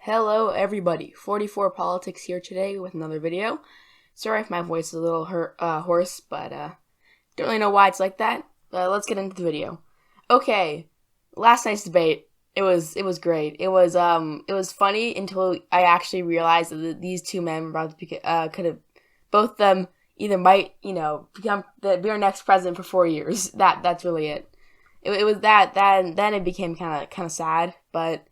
Hello everybody, 44 Politics here today with another video. Sorry if my voice is a little hoarse, but don't really know why it's like that. But let's get into the video. Okay, last night's debate, it was great. It was funny until I actually realized that these two men were about to could have, both of them either might, be our next president for 4 years. That's really it. It was that, and then it became kind of sad, but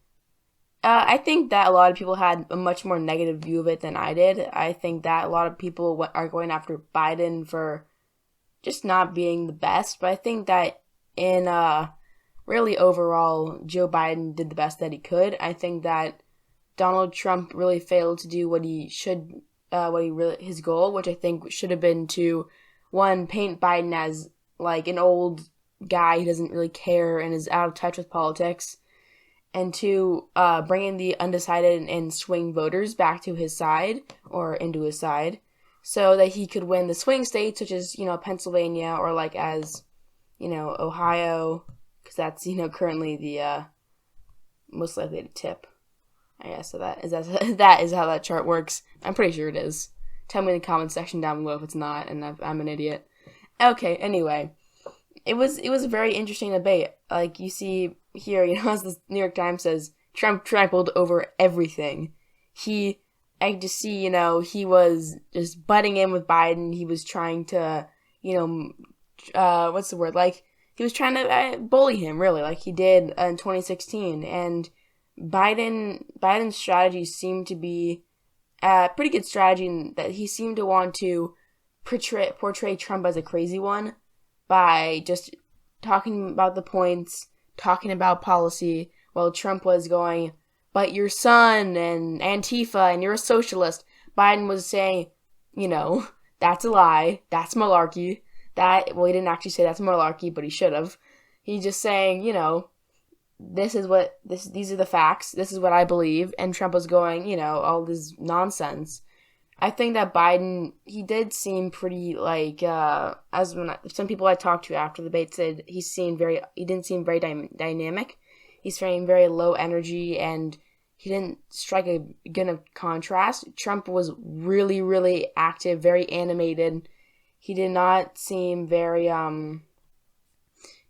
I think that a lot of people had a much more negative view of it than I did. I think that a lot of people are going after Biden for just not being the best, but I think that in really overall, Joe Biden did the best that he could. I think that Donald Trump really failed to do what he should, his goal, which I think should have been to, one, paint Biden as like an old guy who doesn't really care and is out of touch with politics, and two, bringing the undecided and swing voters back to his side, or into his side, so that he could win the swing states, such as, Pennsylvania, or like as, Ohio, because that's, currently the most likely to tip, I guess. So that is how that chart works. I'm pretty sure it is. Tell me in the comment section down below if it's not, and I'm an idiot. Okay, anyway. It was a very interesting debate. Like, you see here, as the New York Times says, Trump trampled over everything. I just see, he was just butting in with Biden. He was trying to, what's the word? Like, he was trying to bully him, really, like he did in 2016. And Biden's strategy seemed to be a pretty good strategy, in that he seemed to want to portray Trump as a crazy one, by just talking about the points, talking about policy, while Trump was going, but your son and Antifa and you're a socialist. Biden was saying, that's a lie, that's malarkey. He didn't actually say that's malarkey, but he should have. He's just saying, these are the facts, this is what I believe, and Trump was going, all this nonsense. I think that Biden, he did seem pretty, like, some people I talked to after the debate said he didn't seem very dynamic. He's feeling very low energy, and he didn't strike a good contrast. Trump was really, really active, very animated. He did not seem very,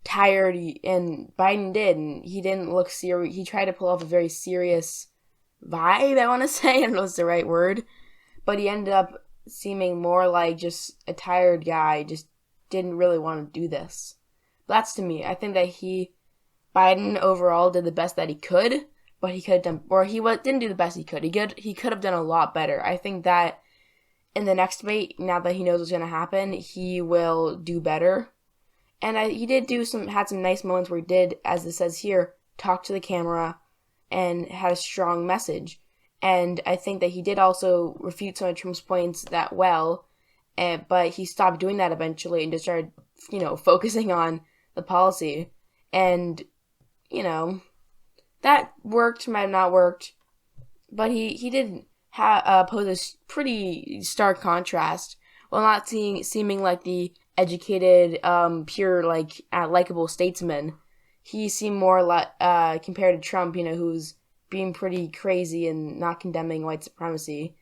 tired, and Biden did, and he didn't look serious. He tried to pull off a very serious vibe, I want to say. I don't know if it's the right word. But he ended up seeming more like just a tired guy, just didn't really want to do this. That's to me. I think that Biden overall did the best that he could, but he could have done, or didn't do the best he could. He could have done a lot better. I think that in the next debate, now that he knows what's going to happen, he will do better. And he did had some nice moments where he did, as it says here, talk to the camera and had a strong message. And I think that he did also refute some of Trump's points that well, but he stopped doing that eventually and just started, focusing on the policy. And, that worked, might have not worked, but he did pose a pretty stark contrast, while not seeming like the educated, pure, likable statesman. He seemed more like, compared to Trump, who's being pretty crazy and not condemning white supremacy,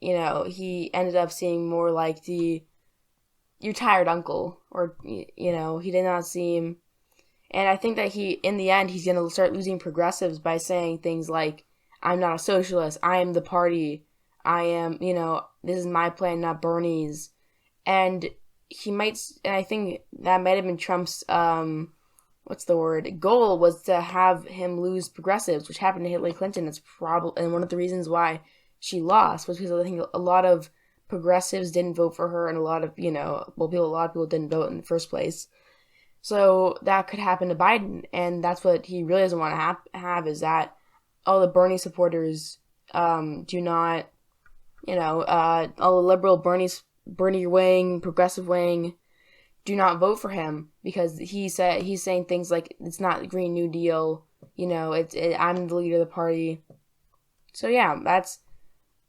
he ended up seeing more like your tired uncle, or, he did not seem, and I think that in the end, he's going to start losing progressives by saying things like, I'm not a socialist, I am the party, I am, this is my plan, not Bernie's, and I think that might have been Trump's, goal was to have him lose progressives, which happened to Hillary Clinton. And one of the reasons why she lost was because I think a lot of progressives didn't vote for her, and a lot of people didn't vote in the first place. So that could happen to Biden, and that's what he really doesn't want to have, is that all the Bernie supporters do not, all the liberal Bernie wing, progressive wing, do not vote for him, because he's saying things like, it's not Green New Deal, I'm the leader of the party. So yeah, that's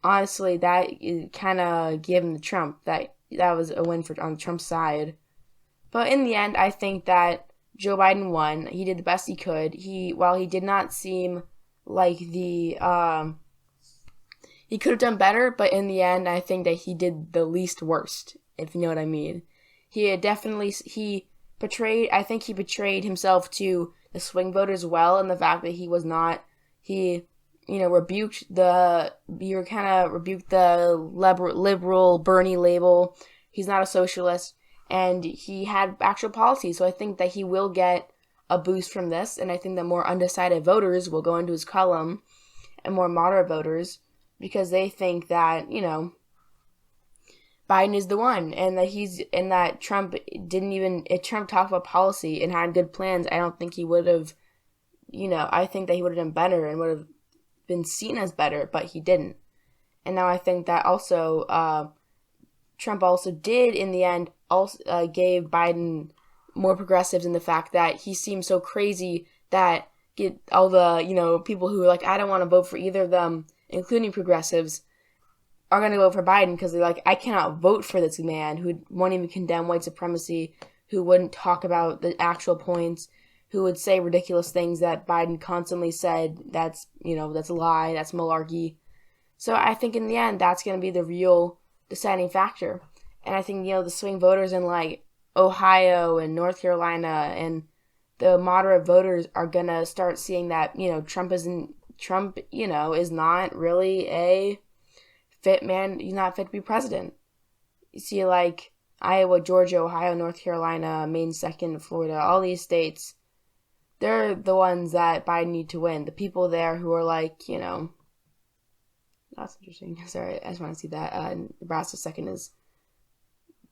honestly, that kind of gave him to Trump. That was a win on Trump's side. But in the end, I think that Joe Biden won. He did the best he could. While he did not seem like the he could have done better, but in the end, I think that he did the least worst, if you know what I mean. He portrayed, I think he betrayed himself to the swing voters well, and the fact that he was not, he, rebuked the liberal Bernie label. He's not a socialist, and he had actual policies, so I think that he will get a boost from this, and I think that more undecided voters will go into his column, and more moderate voters, because they think that, Biden is the one, and that Trump if Trump talked about policy and had good plans, I don't think he would have, I think that he would have done better and would have been seen as better, but he didn't. And now I think that also, Trump also did, in the end, also gave Biden more progressives in the fact that he seems so crazy that get all the, people who are like, I don't want to vote for either of them, including progressives, are going to vote for Biden because they're like, I cannot vote for this man who won't even condemn white supremacy, who wouldn't talk about the actual points, who would say ridiculous things that Biden constantly said, that's a lie, that's malarkey. So I think in the end, that's going to be the real deciding factor. And I think, the swing voters in like Ohio and North Carolina and the moderate voters are going to start seeing that, Trump is not really a fit man. He's not fit to be president. You see, like Iowa, Georgia, Ohio, North Carolina, Maine second, Florida, all these states, they're the ones that Biden need to win. The people there who are like, that's interesting. Sorry, I just want to see that. Nebraska second is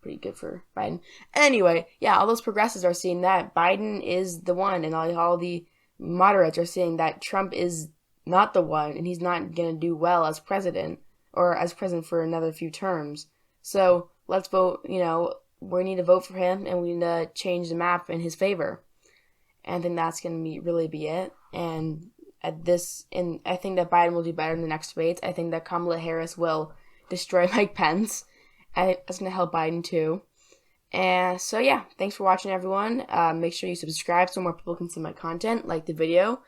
pretty good for Biden. Anyway, yeah, all those progressives are seeing that Biden is the one, and all the moderates are saying that Trump is not the one, and he's not going to do well as president, or as president for another few terms. So let's vote, we need to vote for him, and we need to change the map in his favor. And I think that's going to really be it. And I think that Biden will do better in the next debates. I think that Kamala Harris will destroy Mike Pence. I think that's going to help Biden too. And so yeah, thanks for watching, everyone. Make sure you subscribe so more people can see my content, like the video,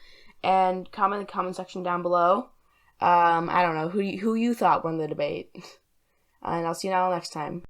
and comment in the comment section down below. I don't know who you thought won the debate. And I'll see you all next time.